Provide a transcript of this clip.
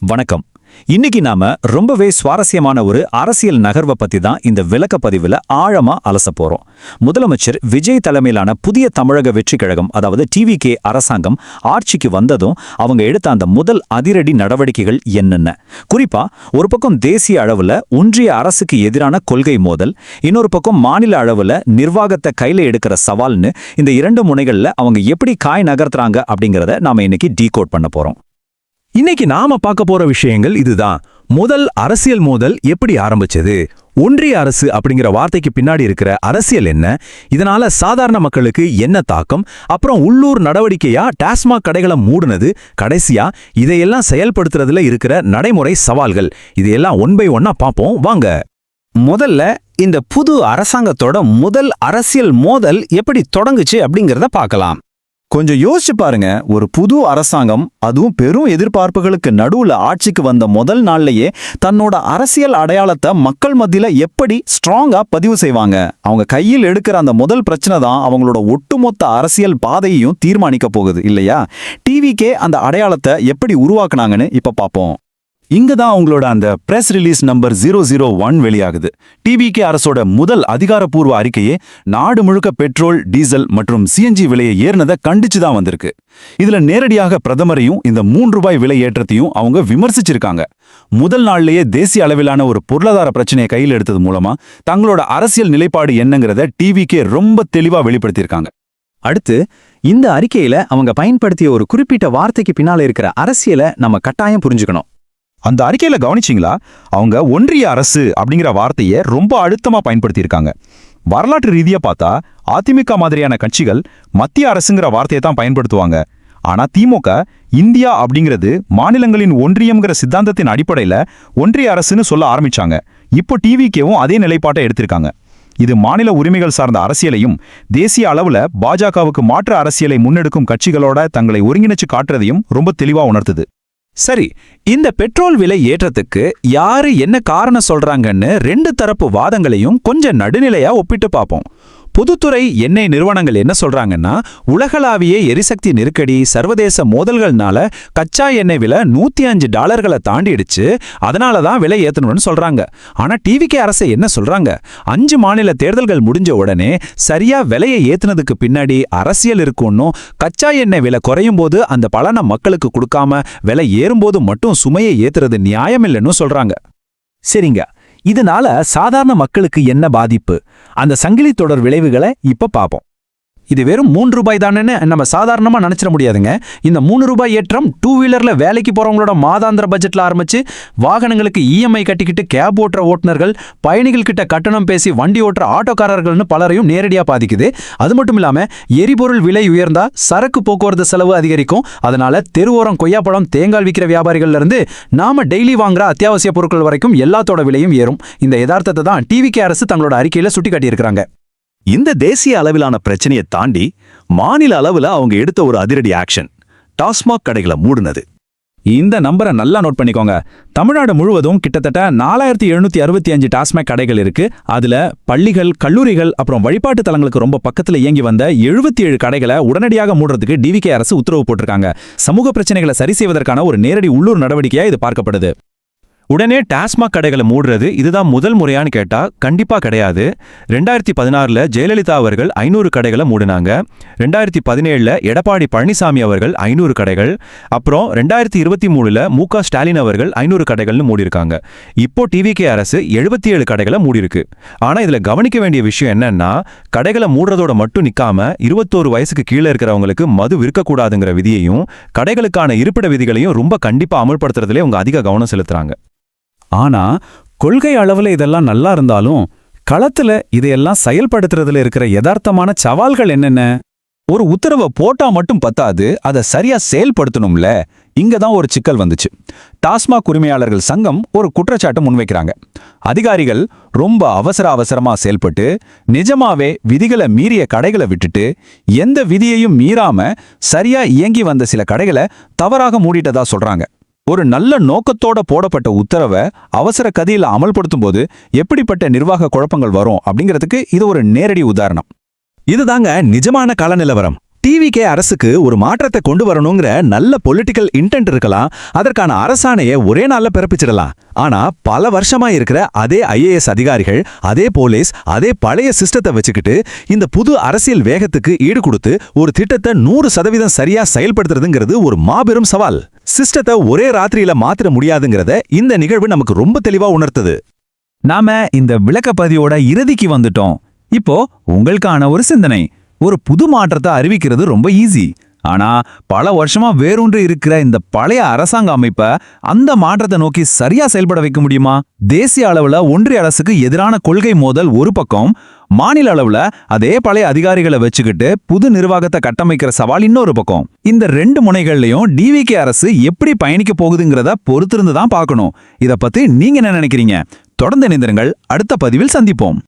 வணக்கம். இன்னைக்கு நாம ரொம்பவே சுவாரஸ்யமான ஒரு அரசியல் நகர்வை பத்தி தான் இந்த விளக்க பதிவுல ஆழமா அலச போறோம். முதலமைச்சர் விஜய் தலைமையிலான புதிய தமிழக வெற்றி கழகம், அதாவது டிவிகே அரசாங்கம் ஆட்சிக்கு வந்ததும் அவங்க எடுத்த அந்த முதல் அதிரடி நடவடிக்கைகள் என்னென்ன? குறிப்பா ஒரு பக்கம் தேசிய அளவுல ஒன்றிய அரசுக்கு எதிரான கொள்கை மோதல், இன்னொரு பக்கம் மாநில அளவுல நிர்வாகத்தை கையில எடுக்கிற சவால்னு இந்த இரண்டு முனைகள்ல அவங்க எப்படி காய் நகர்த்துறாங்க அப்படிங்கறத நாம இன்னைக்கு டீகோட் பண்ண போறோம். இன்னைக்கு நாம பார்க்க போற விஷயங்கள் இதுதான். முதல் அரசியல் மோதல் எப்படி ஆரம்பிச்சது, ஒன்றிய அரசு அப்படிங்கிற வார்த்தைக்கு பின்னாடி இருக்கிற அரசியல் என்ன, இதனால சாதாரண மக்களுக்கு என்ன தாக்கம், அப்புறம் உள்ளூர் நடவடிக்கையா டாஸ்மாக் கடைகளை மூடுனது, கடைசியா இதையெல்லாம் செயல்படுத்துறதுல இருக்கிற நடைமுறை சவால்கள், இதையெல்லாம் ஒன் பை ஒன்னா பார்ப்போம் வாங்க. முதல்ல இந்த புது அரசாங்கத்தோட முதல் அரசியல் மோதல் எப்படி தொடங்குச்சு அப்படிங்கறத பார்க்கலாம். கொஞ்சம் யோசிச்சு பாருங்க. ஒரு புது அரசாங்கம், அதுவும் பெரும் எதிர்பார்ப்புகளுக்கு நடுவுல ஆட்சிக்கு வந்த முதல் நாள்லயே தன்னோட அரசியல் அடையாளத்தை மக்கள் மத்தியில எப்படி ஸ்ட்ராங்கா பதிவு செய்வாங்க? அவங்க கையில் எடுக்கிற அந்த முதல் பிரச்சனை தான் அவங்களோட ஒட்டுமொத்த அரசியல் பாதையையும் தீர்மானிக்க போகுது இல்லையா? டிவிக்கே அந்த அடையாளத்தை எப்படி உருவாக்குனாங்கன்னு இப்ப பாப்போம். இங்க தான் அவங்களோட அந்த பிரஸ் ரிலீஸ் நம்பர் 001 வெளியாகுது. டிவிகே அரசோட முதல் அதிகாரப்பூர்வ அறிக்கையே நாடு முழுக்க பெட்ரோல், டீசல் மற்றும் சிஎன்ஜி விலையை ஏறினதை கண்டிச்சு தான் வந்திருக்கு. இதுல நேரடியாக பிரதமரையும் இந்த ₹3 விலை ஏற்றத்தையும் அவங்க விமர்சிச்சிருக்காங்க. முதல் நாள்லயே தேசிய அளவிலான ஒரு பொருளாதார பிரச்சனையை கையில் எடுத்தது மூலமா தங்களோட அரசியல் நிலைப்பாடு என்னங்கிறத டிவிகே ரொம்ப தெளிவா வெளிப்படுத்தியிருக்காங்க. அடுத்து இந்த அறிக்கையில அவங்க பயன்படுத்திய ஒரு குறிப்பிட்ட வார்த்தைக்கு பின்னால இருக்கிற அரசியலை நம்ம கட்டாயம் புரிஞ்சுக்கணும். அந்த அறிக்கையில கவனிச்சிங்களா? அவங்க ஒன்றிய அரசு அப்படிங்கிற வார்த்தையை ரொம்ப அழுத்தமா பயன்படுத்தியிருக்காங்க. வரலாற்று ரீதியா பார்த்தா அதிமுக மாதிரியான கட்சிகள் மத்திய அரசுங்கிற வார்த்தையை தான் பயன்படுத்துவாங்க. ஆனா திமுக இந்தியா அப்படிங்கிறது மாநிலங்களின் ஒன்றியம்ங்கிற சித்தாந்தத்தின் அடிப்படையில ஒன்றிய அரசுன்னு சொல்ல ஆரம்பிச்சாங்க. இப்போ டிவிகேவும் அதே நிலைப்பாட்டை எடுத்திருக்காங்க. இது மாநில உரிமைகள் சார்ந்த அரசியலையும் தேசிய அளவுல பாஜகவுக்கு மாற்று அரசியலை முன்னெடுக்கும் கட்சிகளோட தங்களை ஒருங்கிணைச்சு காட்டுறதையும் ரொம்ப தெளிவா உணர்த்துது. சரி, இந்த பெட்ரோல் விலை ஏற்றத்துக்கு யாரு என்ன காரணம் சொல்றாங்கன்னு ரெண்டு தரப்பு வாதங்களையும் கொஞ்சம் நடுநிலையா ஒப்பிட்டு பார்ப்போம். பொதுத்துறை எண்ணெய் நிறுவனங்கள் என்ன சொல்றாங்கன்னா, உலகளாவிய எரிசக்தி நெருக்கடி, சர்வதேச மோதல்கள்னால கச்சா எண்ணெய் விலை $105 தாண்டிடுச்சு, அதனால தான் விலை ஏத்தணும்னு சொல்றாங்க. ஆனா டிவிகே அரசு என்ன சொல்றாங்க? 5 மாநில தேர்தல்கள் முடிஞ்ச உடனே சரியா விலையை ஏத்துனதுக்கு பின்னாடி அரசியல் இருக்குன்னும், கச்சா எண்ணெய் விலை குறையும் போது அந்த பலனை மக்களுக்கு கொடுக்காம விலை ஏறும்போது மட்டும் சுமையை ஏத்துறது நியாயமில்லைன்னு சொல்றாங்க. சரிங்க, இதனால சாதாரண மக்களுக்கு என்ன பாதிப்பு? அந்த சங்கிலி தொடர் விளைவுகளை இப்ப பாப்போம். இது வெறும் ₹3 தானேன்னு நம்ம சாதாரணமா நினைச்சிட முடியாதுங்க. இந்த ₹3 ஏற்றம் 2 வீலர்ல வேலைக்கு போறவங்களோட மாதாந்திர பட்ஜெட்ல ஆரம்பிச்சு வாகனங்களுக்கு இஎம்ஐ கட்டிக்கிட்டு கேப் ஓட்டுற ஓட்டுநர்கள், பயணிகள் கிட்ட கட்டணம் பேசி வண்டி ஓட்டுற ஆட்டோக்காரர்கள்னு பலரையும் நேரடியா பாதிக்குது. அது மட்டும் இல்லாம எரிபொருள் விலை உயர்ந்தா சரக்கு போக்குவரத்து செலவு அதிகரிக்கும். அதனால தெருவோரம் கொய்யாப்பழம், தேங்காய் விற்கிற வியாபாரிகள்ல இருந்து நாம டெய்லி வாங்குற அத்தியாவசிய பொருட்கள் வரைக்கும் எல்லாத்தோட விலையும் ஏறும். இந்த யதார்த்தத்தை தான் டிவிகே அரசு தங்களோட அறிக்கையில சுட்டி காட்டியிருக்கிறாங்க. இந்த தேசிய அளவிலான பிரச்சனையை தாண்டி மாநில அளவுல அவங்க எடுத்த ஒரு அதிரடி ஆக்ஷன், டாஸ்மாக் கடைகளை மூடுனது. இந்த நம்பரை நல்லா நோட் பண்ணிக்கோங்க. தமிழ்நாடு முழுவதும் கிட்டத்தட்ட 4765 டாஸ்மாக் கடைகள் இருக்கு. அதுல பள்ளிகள், கல்லூரிகள், அப்புறம் வழிபாட்டு தலங்களுக்கு ரொம்ப பக்கத்துல இயங்கி வந்த 77 கடைகளை உடனடியாக மூடுறதுக்கு டிவிகே அரசு உத்தரவு போட்டிருக்காங்க. சமூக பிரச்சனைகளை சரி செய்வதற்கான ஒரு நேரடி உள்ளூர் நடவடிக்கையா இது பார்க்கப்படுது. உடனே டாஸ்மாக் கடைகளை மூடுறது இதுதான் முதல் முறையான்னு கேட்டா கண்டிப்பா கிடையாது. 2016ல ஜெயலலிதா அவர்கள் 500 கடைகளை மூடினாங்க. 2017ல எடப்பாடி பழனிசாமி அவர்கள் 500 கடைகள், அப்புறம் 2023ல மு.க. ஸ்டாலின் அவர்கள் 500 கடைகள்னு மூடியிருக்காங்க. இப்போ டிவிகே அரசு 77 கடைகளை மூடியிருக்கு. ஆனா இதுல கவனிக்க வேண்டிய விஷயம் என்னன்னா, கடைகளை மூடுறதோட மட்டும் நிக்காம 21 வயசுக்கு கீழே இருக்கிறவங்களுக்கு மது விற்கக்கூடாதுங்கிற விதியையும் கடைகளுக்கான இருப்பிட விதிகளையும் ரொம்ப கண்டிப்பா அமல்படுத்துறதுல அவங்க அதிக கவனம் செலுத்துறாங்க. ஆனா கொள்கை அளவுல இதெல்லாம் நல்லா இருந்தாலும் களத்துல இதையெல்லாம் செயல்படுத்துறதுல இருக்கிற யதார்த்தமான சவால்கள் என்னென்ன? ஒரு உத்தரவை போட்டா மட்டும் பத்தாது, அதை சரியா செயல்படுத்தணும்ல. இங்கதான் ஒரு சிக்கல் வந்துச்சு. டாஸ்மாக் உரிமையாளர்கள் சங்கம் ஒரு குற்றச்சாட்டு முன்வைக்கிறாங்க. அதிகாரிகள் ரொம்ப அவசரமா செயல்பட்டு நிஜமாவே விதிகளை மீறிய கடைகளை விட்டுட்டு எந்த விதியையும் மீறாம சரியா இயங்கி வந்த சில கடைகளை தவறாக மூடிட்டதா சொல்றாங்க. ஒரு நல்ல நோக்கத்தோட போடப்பட்ட உத்தரவை அவசர கதியில அமல்படுத்தும் போது எப்படிப்பட்ட நிர்வாக குழப்பங்கள் வரும் அப்படிங்கிறதுக்கு இது ஒரு நேரடி உதாரணம். இதுதாங்க நிஜமான கள நிலவரம். டிவிகே அரசுக்கு ஒரு மாற்றத்தை கொண்டு வரணுங்கிற நல்ல பொலிட்டிக்கல் இன்டென்ட் இருக்கலாம், அதற்கான அரசாணையை ஒரே நாள்ல பிறப்பிச்சிடலாம். ஆனா பல வருஷமா இருக்கிற அதே ஐஏஎஸ் அதிகாரிகள், அதே போலீஸ், அதே பழைய சிஸ்டத்தை வச்சுக்கிட்டு இந்த புது அரசியல் வேகத்துக்கு ஈடு கொடுத்து ஒரு திட்டத்தை 100% சரியா செயல்படுத்துறதுங்கிறது ஒரு மாபெரும் சவால். சிஸ்டத்தை ஒரே ராத்திரியில மாத்திர முடியாதுங்கிறத இந்த நிகழ்வு நமக்கு ரொம்ப தெளிவா உணர்த்துது. நாம இந்த விளக்கப்பதிவோட இறுதிக்கு வந்துட்டோம். இப்போ உங்களுக்கான ஒரு சிந்தனை. ஒரு புது மாற்றத்தை அறிவிக்கிறது ரொம்ப ஈஸி. ஆனா பல வருஷமா வேரூன்றி இருக்கிற இந்த பழைய அரசாங்க அமைப்பை அந்த மாற்றத்தை நோக்கி சரியா செயல்பட வைக்க முடியுமா? தேசிய அளவுல ஒன்றிய அரசுக்கு எதிரான கொள்கை மோதல் ஒரு பக்கம், மாநில அளவுல அதே பழைய அதிகாரிகளை வச்சுக்கிட்டு புது நிர்வாகத்தை கட்டமைக்கிற சவால் இன்னொரு பக்கம். இந்த ரெண்டு முனைகள்லயும் டிவிகே அரசு எப்படி பயணிக்க போகுதுங்கிறத பொறுத்திருந்து தான் பார்க்கணும். இத பத்தி நீங்க என்ன நினைக்கிறீங்க? தொடர்ந்து இணைந்திருங்கள். அடுத்த பதிவில் சந்திப்போம்.